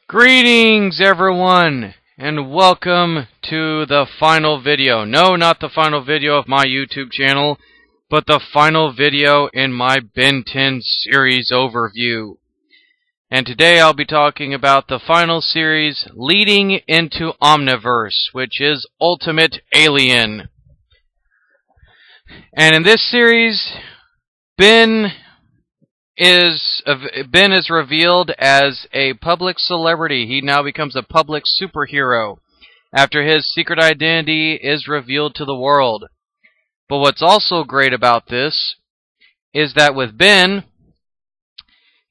Greetings everyone, and welcome to the final video. No, not the final video of my YouTube channel, but the final video in my Ben 10 series overview. And today I'll be talking about the final series leading into Omniverse, which is Ultimate Alien. And in this series, Ben is revealed as a public celebrity. He now becomes a public superhero after his secret identity is revealed to the world. But what's also great about this is that with Ben,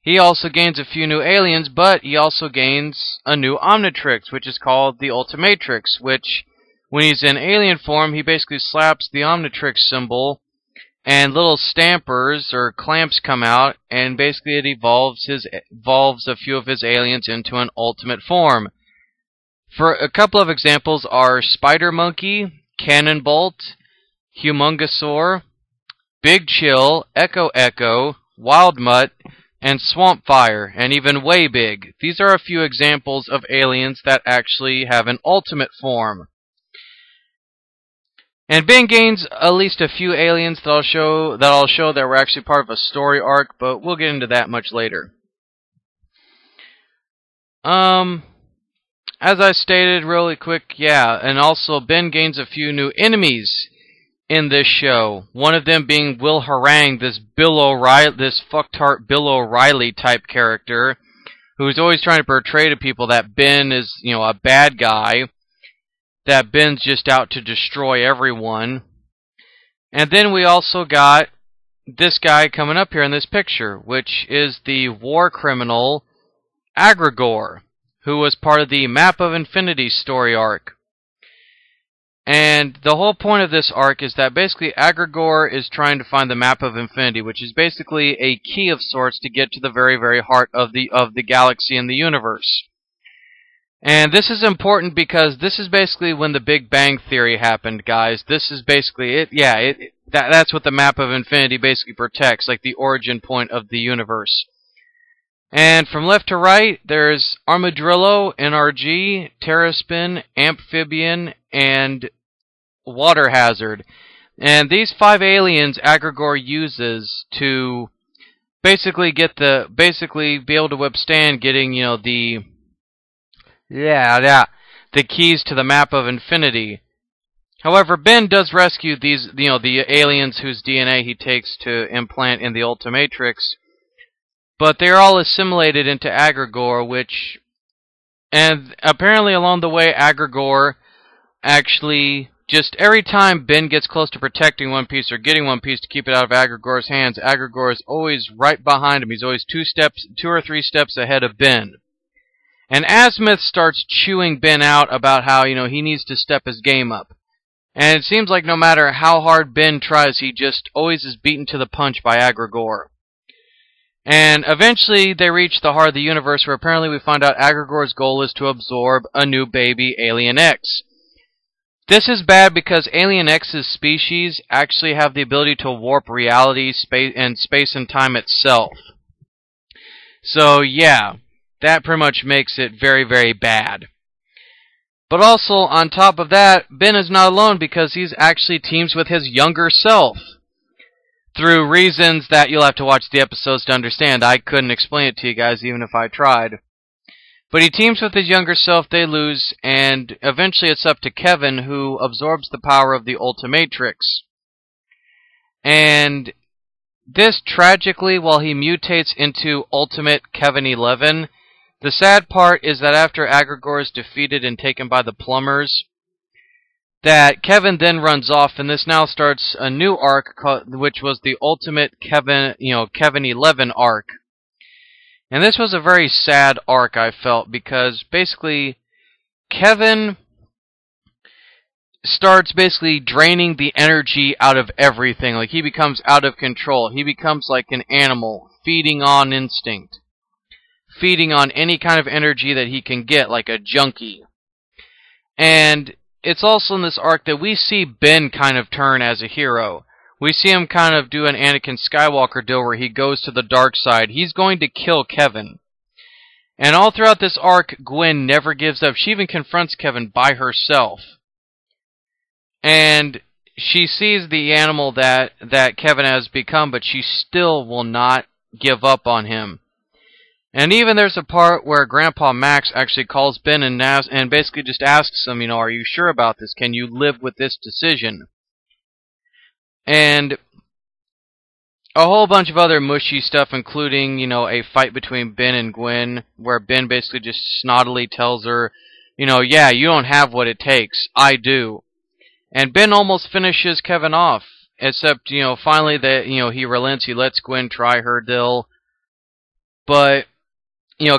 he also gains a few new aliens, but he also gains a new Omnitrix, which is called the Ultimatrix, which, when he's in alien form, he basically slaps the Omnitrix symbol, and little stampers or clamps come out, and basically it evolves a few of his aliens into an ultimate form. For a couple of examples are Spider Monkey, Cannon Bolt, Humongosaur, Big Chill, Echo Echo, Wild Mutt, and Swamp Fire, and even Way Big. These are a few examples of aliens that actually have an ultimate form. And Ben gains at least a few aliens that I'll show that were actually part of a story arc, but we'll get into that much later. As I stated really quick, yeah, and also Ben gains a few new enemies in this show. One of them being Will Harang, this fucktard Bill O'Reilly type character, who's always trying to portray to people that Ben is, a bad guy, that Ben's just out to destroy everyone. And then we also got this guy coming up here in this picture, which is the war criminal Agrigor, who was part of the Map of Infinity story arc. And the whole point of this arc is that basically Agrigor is trying to find the Map of Infinity, which is basically a key of sorts to get to the very, very heart of the galaxy and the universe. And this is important because this is basically when the Big Bang Theory happened, guys. This is basically it. Yeah, that's what the Map of Infinity basically protects, like the origin point of the universe. And from left to right, there's Armadillo, NRG, Terraspin, Amphibian, and Water Hazard. And these 5 aliens Agrigor uses to basically be able to withstand getting, the keys to the Map of Infinity. However, Ben does rescue these, the aliens whose DNA he takes to implant in the Ultimatrix, but they're all assimilated into Agrigor, and apparently along the way, Agrigor actually, just every time Ben gets close to protecting one piece or getting one piece to keep it out of Agrigor's hands, Agrigor is always right behind him. He's always 2 or 3 steps ahead of Ben. And Azimuth starts chewing Ben out about how, he needs to step his game up. And it seems like no matter how hard Ben tries, he just always is beaten to the punch by Agrigor. And eventually they reach the heart of the universe, where apparently we find out Agrigor's goal is to absorb a new baby, Alien X. This is bad because Alien X's species actually have the ability to warp reality, space and time itself. So yeah, that pretty much makes it very, very bad. But also, on top of that, Ben is not alone because he's actually teams with his younger self. Through reasons that you'll have to watch the episodes to understand. I couldn't explain it to you guys even if I tried. But he teams with his younger self, they lose, and eventually it's up to Kevin, who absorbs the power of the Ultimatrix. And this, tragically, while he mutates into Ultimate Kevin 11, the sad part is that after Agrigor is defeated and taken by the plumbers, that Kevin then runs off, and this now starts a new arc, which was the Ultimate Kevin 11 arc. And this was a very sad arc, I felt, because basically Kevin starts basically draining the energy out of everything. Like, he becomes out of control. He becomes like an animal, feeding on instinct. Feeding on any kind of energy that he can get, like a junkie. And it's also in this arc that we see Ben kind of turn as a hero. We see him kind of do an Anakin Skywalker deal where he goes to the dark side. He's going to kill Kevin. And all throughout this arc, Gwen never gives up. She even confronts Kevin by herself. And she sees the animal that Kevin has become, but she still will not give up on him. And even there's a part where Grandpa Max actually calls Ben and basically just asks him, are you sure about this? Can you live with this decision? And a whole bunch of other mushy stuff, including, a fight between Ben and Gwen, where Ben basically just snottily tells her, yeah, you don't have what it takes. I do. And Ben almost finishes Kevin off, except, finally that, he relents, he lets Gwen try her deal. But,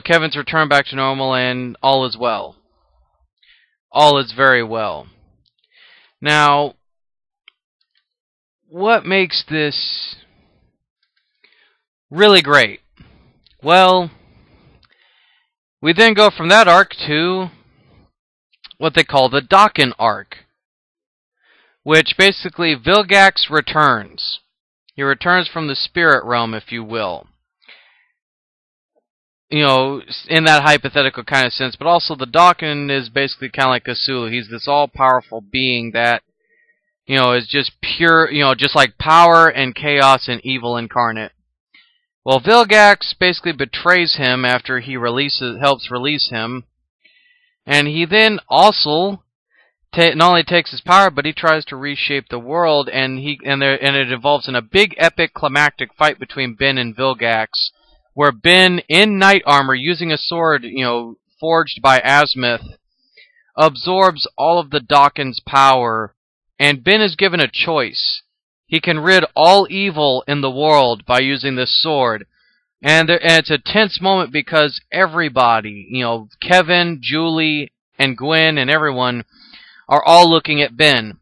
Kevin's returned back to normal and all is well. All is very well. Now, what makes this really great? Well, we then go from that arc to what they call the Dakin arc, which basically Vilgax returns. He returns from the spirit realm, if you will. In that hypothetical kind of sense, but also the Dakin is basically kind of like Cthulhu. He's this all-powerful being that, is just pure, just like power and chaos and evil incarnate. Well, Vilgax basically betrays him after he helps release him, and he then also not only takes his power, but he tries to reshape the world, and it involves in a big, epic, climactic fight between Ben and Vilgax, where Ben, in knight armor, using a sword, forged by Azimuth, absorbs all of the Dakin's power, and Ben is given a choice. He can rid all evil in the world by using this sword. And it's a tense moment because everybody, Kevin, Julie, and Gwen, and everyone, are all looking at Ben.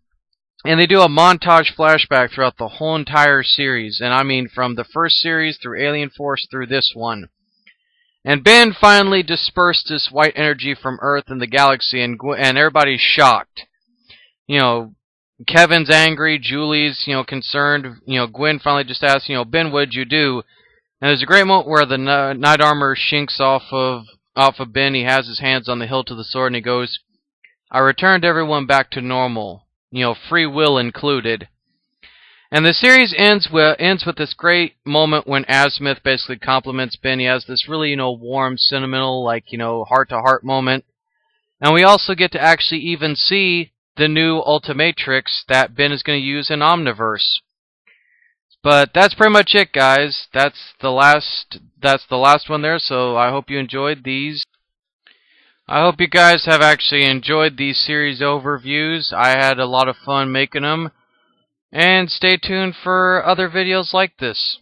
And they do a montage flashback throughout the whole entire series. And I mean from the first series through Alien Force through this one. And Ben finally dispersed this white energy from Earth and the galaxy, and everybody's shocked. Kevin's angry, Julie's, concerned. Gwen finally just asks, Ben, what'd you do? And there's a great moment where the knight armor shinks off of Ben. He has his hands on the hilt of the sword, and he goes, I returned everyone back to normal. Free will included. And the series ends with this great moment when Azimuth basically compliments Ben. He has this really, warm, sentimental, heart-to-heart moment. And we also get to actually even see the new Ultimatrix that Ben is going to use in Omniverse. But that's pretty much it, guys. That's the last one there, so I hope you enjoyed these. I hope you guys have actually enjoyed these series overviews. I had a lot of fun making them. And stay tuned for other videos like this.